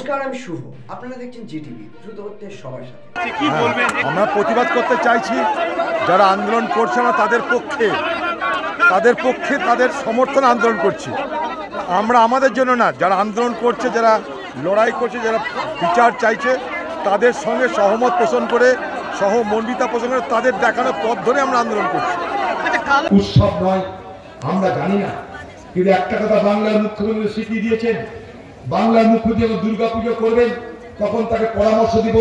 নমস্কার, আমি শুভ। আপনারা দেখছেন জিটিভি, দ্রুত হচ্ছে সবার সাথে। আমরা প্রতিবাদ করতে চাইছি, যারা আন্দোলন করছে না তাদের পক্ষে তাদের সমর্থন আন্দোলন করছি আমরা, আমাদের জন্য না। যারা আন্দোলন করছে, যারা লড়াই করছে, যারা বিচার চাইছে, তাদের সঙ্গে সহমত পোষণ করে, সহমর্মিতা পোষণ করে তাদের দেখানো পথ ধরে আমরা আন্দোলন করছি। উৎসব নয় আমরা জানি না, কিন্তু একটা কথা বাংলার মুখ্যমন্ত্রী শিখিয়ে দিয়েছেন, বাংলার মুখ্যমন্ত্রী যখন দুর্গাপুজো করবেন তখন তাকে পরামর্শ দিব,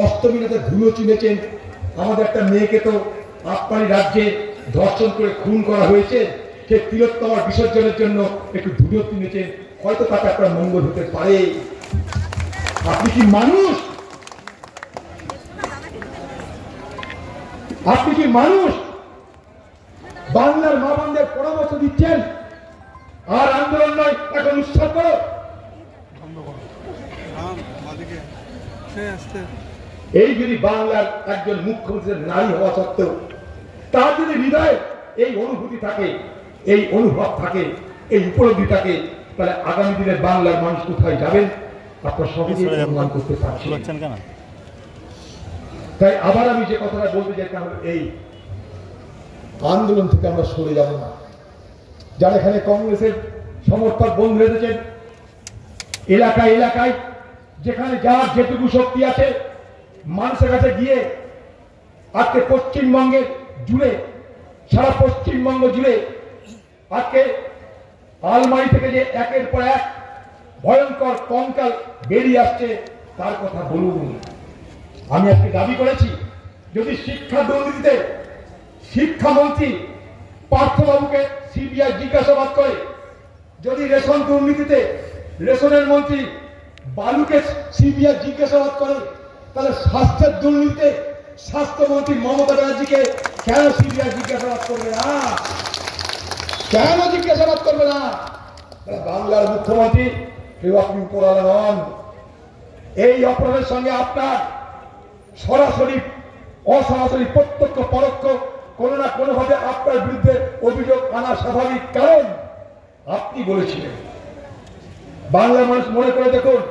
অষ্টমীতে ধুলো চুনেছেন, আমাদের একটা মেয়েকে তো আপনারই রাজ্যে ধর্ষণ করে খুন করা হয়েছে, সে তিলোত্তমার বিসর্জনের জন্য একটু ধুলো চুনেছেন, হয়তো তাকে আপনার মঙ্গল হতে পারে। আপনি কি মানুষ? আপনি কি মানুষ? বাংলার মা বোনদের পরামর্শ দিচ্ছেন আর আন্দোলন নয়, এখন উৎসব করো। এই যদি বাংলার একজন মুখ্যমন্ত্রীর নারী হওয়া সত্ত্বেও তার যদি হৃদয়ে এই অনুভূতি থাকে, এই অনুভব থাকে, এই উপলব্ধি থাকে, তাহলে আগামী দিনে বাংলার মানুষ কোথায় যাবেন আপনার সহজেই অনুমান করতে পারছেন। তাই আবার আমি যে কথাটা বলতে চাই তা হলো এই, আন্দোলন থেকে আমরা সরে যাব না। যারা এখানে কংগ্রেসের সমর্থক বন্ধু হয়েছেন, এলাকায় এলাকায় যেখানে যার যেটুকু শক্তি আছে মানুষের কাছে গিয়ে আজকে পশ্চিমবঙ্গের জুড়ে, সারা পশ্চিমবঙ্গ জুড়ে আজকে আলমারি থেকে যে একের পর এক ভয়ঙ্কর কঙ্কাল বেরিয়ে আসছে তার কথা বলুন। আমি আজকে দাবি করেছি, যদি শিক্ষা দুর্নীতিতে শিক্ষামন্ত্রী পার্থবাবুকে সিবিআই জিজ্ঞাসাবাদ করে, যদি রেশন দুর্নীতিতে রেশনের মন্ত্রী বালুকে সিবিআই জিজ্ঞাসাবাদ করে, তাহলে স্বাস্থ্যের দুর্নীতিতে স্বাস্থ্যমন্ত্রী মমতা ব্যানার্জিকে কেন সিবিআই জিজ্ঞাসাবাদ করবে না? কেন জিজ্ঞাসাবাদ করবে না? বাংলার মুখ্যমন্ত্রী কেউ আপনি উপরালা নন। এই অপরাধের সঙ্গে আপনার সরাসরি অসরাসরি প্রত্যক্ষ পরোক্ষ কোনো না কোনো ভাবে আপনার বিরুদ্ধে অভিযোগ আনা স্বাভাবিক, কারণ আপনি বলেছিলেন। বাংলার মানুষ মনে করে দেখুন,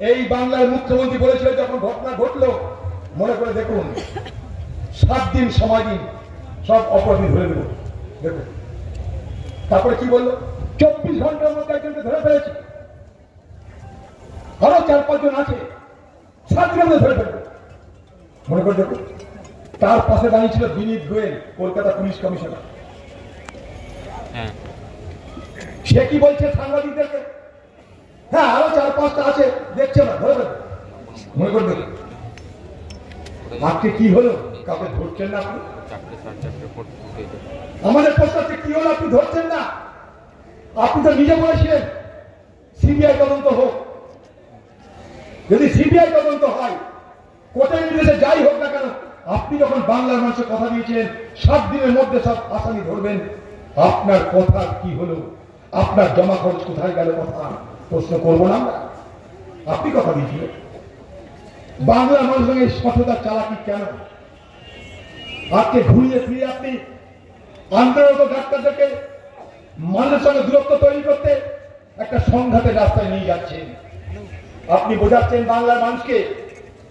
এই বাংলার মুখ্যমন্ত্রী বলেছিলেন যখন ঘটনা ঘটলো, মনে করে দেখুন 7 দিন সময় দিন, সব অপরাধী ধরে দেব। দেখুন তারপরে কি বললো, 24 ঘন্টার মধ্যে একজনকে ধরে ফেলেছে, আরো 4-5 জন আছে, 7 দিনের মধ্যে ধরে ফেলবে। মনে করে দেখুন, তার পাশে দাঁড়িয়ে ছিল বিনীত গোয়েল, কলকাতা পুলিশ কমিশনার। সে কি বলছে সাংবাদিকদেরকে, হ্যাঁ আরো 4-5টা আছে, দেখছে না, ধরে ফেলবে। মনে করে দেখুন আজকে কি হলো, কাউকে ধরছেন না আপনি? আমাদের প্রশ্নটা কি হলো, আপনি ধরছেন না? আপনি তো নিজে বলেছিলেন সিবিআই তদন্ত হোক। যদি সিবিআই তদন্ত হয়, কোর্টের নির্দেশে যাই হোক না কেন, আপনি যখন বাংলার মানুষের কথা দিয়েছিলেন 7 দিনের মধ্যে সব আসামি ধরবেন, আপনার কথা কি হলো? আপনার জমা খরচ কোথায় গেল? কথা প্রশ্ন করবো না আমরা? আপনি কথা দিয়েছিলেন। বাংলার মানুষের সঙ্গে সততার চালাকি কেন? আজকে ঘুরিয়ে ফিরিয়ে আপনি আন্দোলনরত ডাক্তারদেরকে মানুষের সঙ্গে দূরত্ব তৈরি করতে একটা সংঘাতের রাস্তায় নিয়ে যাচ্ছেন। আপনি বোঝাচ্ছেন বাংলার মানুষকে,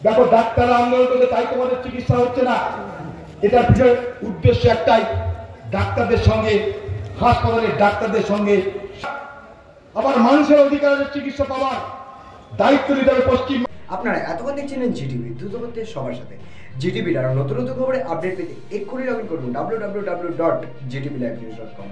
দেখো ডাক্তাররা আন্দোলন করতে, তাই তোমাদের চিকিৎসা হচ্ছে না। এটার পিছনে উদ্দেশ্য একটাই, ডাক্তারদের সঙ্গে, হাসপাতালের ডাক্তারদের সঙ্গে আবার মানুষের অধিকারের চিকিৎসা পাওয়ার দায়িত্ব নিতে হবে পশ্চিম। আপনারা এতক্ষণ দেখছিলেন জিটিভি, দ্রুত হচ্ছে সবার সাথে। জিটিভির আরো নতুন নতুন খবরে আপডেট পেতে এক্ষুনি লগ ইন করুন www.gtblivenews.com।